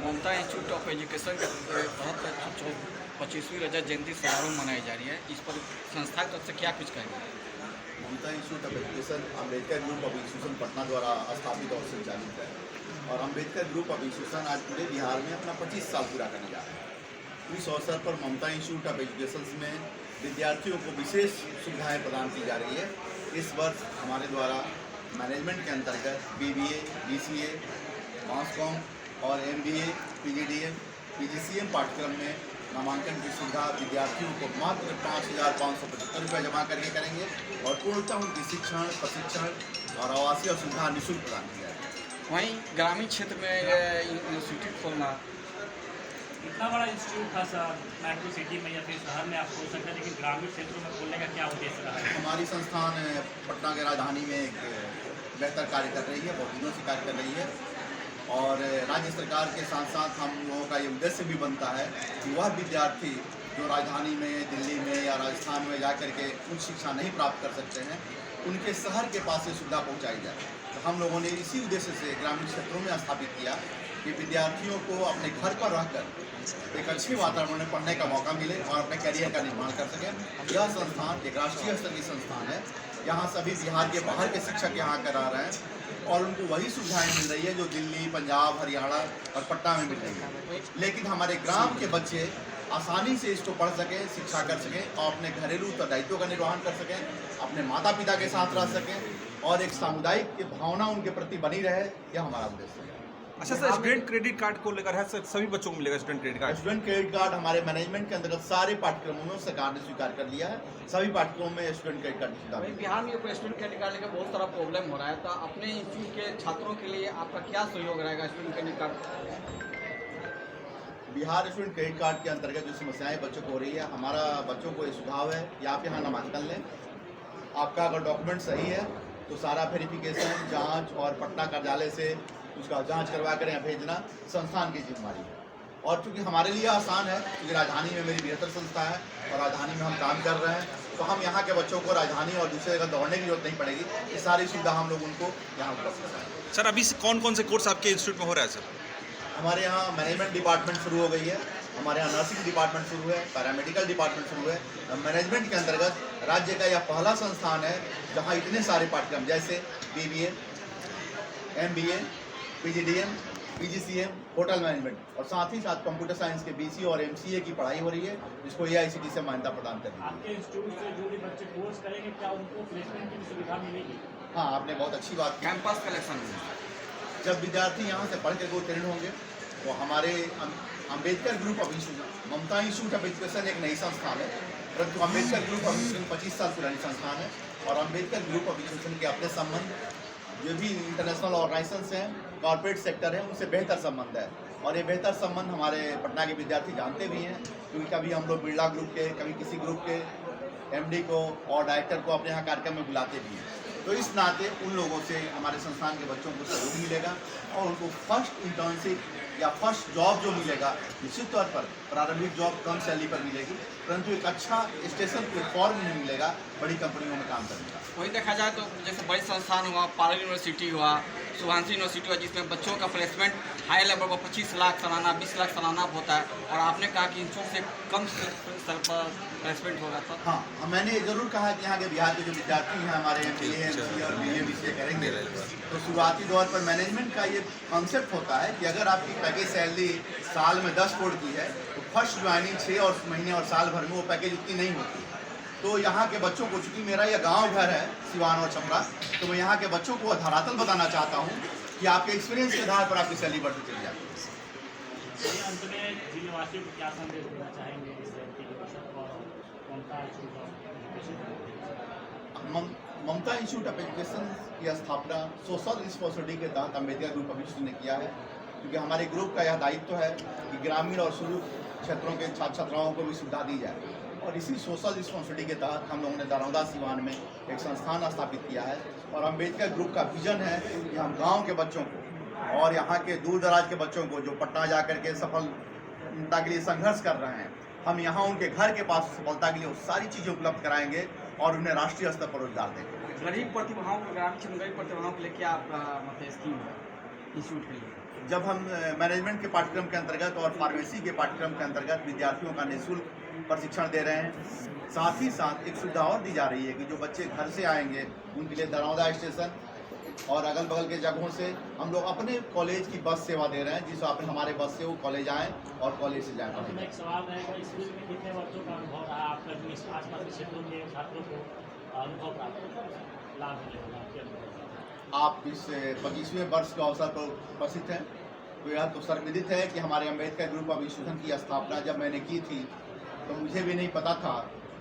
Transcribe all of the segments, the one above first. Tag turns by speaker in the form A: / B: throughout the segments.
A: Mamata institute of education के तहत 25वीं रजत जयंती समारोह मनाई जा रही है। इस पर संस्था की तरफ से क्या कुछ कहेंगे?
B: Mamta institute of education Ambedkar group of institution Patna द्वारा स्थापित और संचालित है और अम्बेडकर ग्रुप ऑफ इंस्टीट्यूशन आज पूरे बिहार में अपना 25 साल पूरा करने जा रहा है। इस अवसर पर ममता इंस्टीट्यूट ऑफ एजुकेशन में विद्यार्थियों को विशेष सुविधाएं प्रदान की जा रही है। इस वर्ष हमारे द्वारा मैनेजमेंट के अंतर्गत BBA, BCA, मास कॉम और MBA, PGDM, PGCM पाठ्यक्रम में नामांकन की सुविधा विद्यार्थियों को मात्र 5,575 रुपये जमा करके करेंगे और पूर्णतः उनकी शिक्षण, प्रशिक्षण और आवासीय सुविधा निःशुल्क प्रदान की जाएगी।
A: वहीं ग्रामीण क्षेत्र में यूनिवर्सिटी खोलना,
C: इतना बड़ा इंस्टीट्यूट था सर, मेट्रो सिटी में या फिर शहर में आप खोल सकते हैं, लेकिन ग्रामीण क्षेत्रों में खोलने का क्या उद्देश्य रहा है?
B: हमारी संस्थान पटना के राजधानी में एक बेहतर कार्य कर रही है, बहुत दिनों से कार्य कर रही है और राज्य सरकार के साथ साथ हम लोगों का ये उद्देश्य भी बनता है कि वह विद्यार्थी जो राजधानी में, दिल्ली में या राजस्थान में जा कर के उच्च शिक्षा नहीं प्राप्त कर सकते हैं, उनके शहर के पास ये सुविधा पहुंचाई जाए। तो हम लोगों ने इसी उद्देश्य से ग्रामीण क्षेत्रों में स्थापित किया कि विद्यार्थियों को अपने घर पर रहकर एक अच्छे वातावरण में पढ़ने का मौका मिले और अपने करियर का निर्माण कर सकें। यह संस्थान एक राष्ट्रीय स्तर की संस्थान है। यहाँ सभी बिहार के बाहर के शिक्षक यहाँ करा रहे हैं और उनको वही सुविधाएं मिल रही है जो दिल्ली, पंजाब, हरियाणा और पटना में मिल रही है। लेकिन हमारे ग्राम के बच्चे आसानी से इसको पढ़ सकें, शिक्षा कर सकें और अपने घरेलू उत्तरदायित्वों का निर्वहन कर सकें, अपने माता पिता के साथ रह सकें और एक सामुदायिक भावना उनके प्रति बनी रहे, यह हमारा उद्देश्य है।
D: अच्छा सर, स्टूडेंट क्रेडिट कार्ड को लेकर है सर, सभी बच्चों को मिलेगा student credit card?
B: Student credit card हमारे मैनेजमेंट के अंतर्गत सारे पाठ्यक्रमों में सरकार ने स्वीकार कर लिया है। सभी पाठ्यक्रमों में स्टूडेंट क्रेडिट कार्ड की सुविधा
A: वहीं
B: है।
A: बिहार में स्टूडेंट क्रेडिट कार्ड लेकर बहुत सारा प्रॉब्लम हो रहा है, तो अपने इंस्टीट्यूट के छात्रों के लिए आपका क्या सहयोग रहेगा student credit card?
B: Bihar student credit card के अंतर्गत जो समस्याएं बच्चों को हो रही है, हमारा बच्चों को ये सुझाव है कि आप यहाँ नामांकन लें। आपका अगर डॉक्यूमेंट सही है तो सारा वेरिफिकेशन, जांच और पटना कार्यालय से उसका जांच करवा कर यहाँ भेजना संस्थान की जिम्मेदारी है। और चूँकि हमारे लिए आसान है, क्योंकि राजधानी में मेरी बेहतर संस्था है और राजधानी में हम काम कर रहे हैं, तो हम यहाँ के बच्चों को राजधानी और दूसरी जगह दौड़ने की जरूरत नहीं पड़ेगी। ये सारी सुविधा हम लोग उनको यहाँ उपलब्ध कराएंगे।
D: सर, अभी कौन कौन से कोर्स आपके इंस्टीट्यूट में हो रहा है सर?
B: हमारे यहाँ मैनेजमेंट डिपार्टमेंट शुरू हो गई है, हमारे यहाँ नर्सिंग डिपार्टमेंट शुरू है, पैरामेडिकल डिपार्टमेंट शुरू है। मैनेजमेंट के अंतर्गत राज्य का यह पहला संस्थान है जहाँ इतने सारे पाठ्यक्रम जैसे BBA, MBA, PGDM, PGCM, hotel management और साथ ही साथ कंप्यूटर साइंस के BCA और MCA की पढ़ाई हो रही है, जिसको AICTE से मान्यता प्रदान कर दी है।
C: आपके इंस्टीट्यूट से जो भी बच्चे कोर्स करेंगे, क्या उनको प्लेसमेंट की सुविधा मिलेगी?
B: हाँ, आपने बहुत अच्छी बात की।
A: कैंपस कलेक्शन में
B: जब विद्यार्थी यहाँ से पढ़ के उत्तीर्ण होंगे तो हमारे Ambedkar group of institution, Mamta institute of education एक नई संस्थान है, परंतु अम्बेडकर ग्रुप ऑफ इंस्टीट्यूशन 25 साल पुरानी संस्थान है और अम्बेडकर ग्रुप ऑफ इंस्टीट्यूशन के अपने संबंध जो भी इंटरनेशनल ऑर्गेनाइजेशंस हैं, कॉर्पोरेट सेक्टर है, उनसे बेहतर संबंध है और ये बेहतर संबंध हमारे पटना के विद्यार्थी जानते भी हैं, क्योंकि कभी हम लोग बिरला ग्रुप के, कभी किसी ग्रुप के MD को और डायरेक्टर को अपने यहाँ कार्यक्रम में बुलाते भी हैं। तो इस नाते उन लोगों से हमारे संस्थान के बच्चों को सहयोग मिलेगा और उनको फर्स्ट इंटर्नशिप या फर्स्ट जॉब जो मिलेगा, निश्चित तौर पर प्रारंभिक जॉब कम सैलरी पर मिलेगी, परंतु एक अच्छा स्टेशन प्लेटफॉर्म नहीं मिलेगा बड़ी कंपनियों में काम करने का।
A: वही देखा जाए तो जैसे बड़ी संस्थान हुआ, पारुल यूनिवर्सिटी हुआ, सुभांशी यूनिवर्सिटी हुआ, जिसमें बच्चों का प्लेसमेंट हाई लेवल पर 25 लाख सालाना, 20 लाख सालाना होता है और आपने कहा कि इंस्टीट्यूट से कम स्तर पर प्लेसमेंट होगा। तो
B: हाँ, मैंने ज़रूर कहा कि यहाँ के बिहार के जो विद्यार्थी हैं हमारे MBA, MCA और BA, BCA करेंगे, तो शुरुआती दौर पर मैनेजमेंट का ये कॉन्सेप्ट होता है कि अगर आपकी पैकेज सैलरी साल में 10 करोड़ की है तो फर्स्ट ज्वाइनिंग 6 महीने और साल भर में वो पैकेज उतनी नहीं होती। तो यहाँ के बच्चों को, चूँकि मेरा यह गांव घर है सिवान और छपरा, तो मैं यहाँ के बच्चों को धरातल बताना चाहता हूँ कि आपके एक्सपीरियंस के आधार पर आपकी सैलरी बढ़ती चली जाती है।
C: अंत में जिलेवासियों को क्या संदेश देना चाहेंगे इस जयंती के अवसर पर?
B: ममता इंस्टीट्यूट ऑफ एजुकेशन की स्थापना सोशल रिस्पॉन्सिबिलिटी के तहत अम्बेडकर ग्रुप ऑफ इंस्टीट्यूट ने किया है, क्योंकि हमारे ग्रुप का यह दायित्व है कि ग्रामीण और सुदूर क्षेत्रों के छात्र छात्राओं को भी सुविधा दी जाए और इसी सोशल रिस्पॉन्सिबिलिटी के तहत हम लोगों ने दारोदा सिवान में एक संस्थान स्थापित किया है और अम्बेडकर ग्रुप का विजन है कि हम गाँव के बच्चों को और यहाँ के दूर दराज के बच्चों को जो पटना जा कर के सफलता के लिए संघर्ष कर रहे हैं, हम यहाँ उनके घर के पास सफलता के लिए सारी चीज़ें उपलब्ध कराएंगे और उन्हें राष्ट्रीय स्तर पर रोजगार देंगे।
A: गरीब प्रतिभाओं को, ग्रामीण क्षेत्र में गरीब प्रतिभाओं के लिए क्या आपका मतलब स्कीम है? इंस्टीट्यूट के लिए?
B: जब हम मैनेजमेंट के पाठ्यक्रम के अंतर्गत और फार्मेसी के पाठ्यक्रम के अंतर्गत विद्यार्थियों का निःशुल्क प्रशिक्षण दे रहे हैं, साथ ही साथ एक सुविधा और दी जा रही है कि जो बच्चे घर से आएंगे उनके लिए दरौदा स्टेशन और अगल बगल के जगहों से हम लोग अपने कॉलेज की बस सेवा दे रहे हैं, जिससे अपने हमारे बस से वो कॉलेज आएँ और कॉलेज से जाएँ।
C: अब एक सवाल रहेगा, स्कूल में कितने बच्चों का अनुभव रहा आपका, जो इस आसपास के क्षेत्रों के छात्रों को अनुभव प्राप्त होगा, लाभ मिलेगा आपके अनुभव?
B: आप इस 25वें वर्ष के अवसर पर उपस्थित हैं, तो यह तो सर्वविदित है कि हमारे अम्बेडकर ग्रुप ऑफ इंस्टीट्यूशन की स्थापना जब मैंने की थी तो मुझे भी नहीं पता था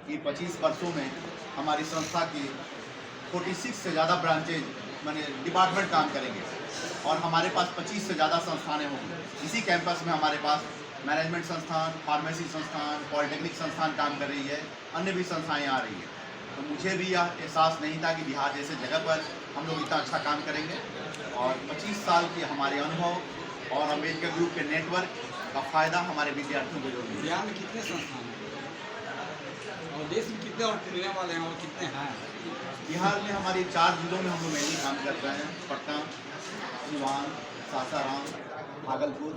B: कि 25 वर्षों में हमारी संस्था की 46 से ज़्यादा ब्रांचेज माने डिपार्टमेंट काम करेंगे और हमारे पास 25 से ज़्यादा संस्थानें होंगी। इसी कैंपस में हमारे पास मैनेजमेंट संस्थान, फार्मेसी संस्थान, पॉलिटेक्निक संस्थान काम कर रही है, अन्य भी संस्थाएँ आ रही है। तो मुझे भी यह एहसास नहीं था कि बिहार जैसे जगह पर हम लोग इतना अच्छा काम करेंगे और 25 साल के हमारे अनुभव और अम्बेडकर ग्रुप के नेटवर्क का फ़ायदा हमारे विद्यार्थियों को जरूर मिले।
A: बिहार में कितने संस्थान हैं और देश में कितने और खुलने वाले हैं और कितने हैं?
B: बिहार में हमारे 4 जिलों में हम लोग मेनली काम कर रहे हैं, पटना, सिवान, सासाराम, भागलपुर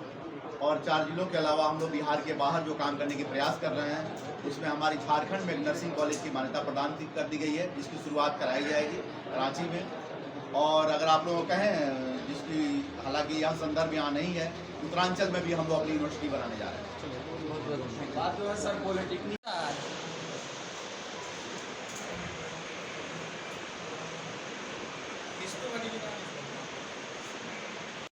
B: और 4 जिलों के अलावा हम लोग बिहार के बाहर जो काम करने के प्रयास कर रहे हैं उसमें हमारी झारखंड में एक नर्सिंग कॉलेज की मान्यता प्रदान कर दी गई है, जिसकी शुरुआत कराई जाएगी रांची में। और अगर आप लोग कहें जिसकी हालांकि यह संदर्भ यहाँ नहीं है, उत्तरांचल में भी हम लोग अपनी यूनिवर्सिटी बनाने जा रहे हैं।
A: बात जो है सर पॉलिटेक्निक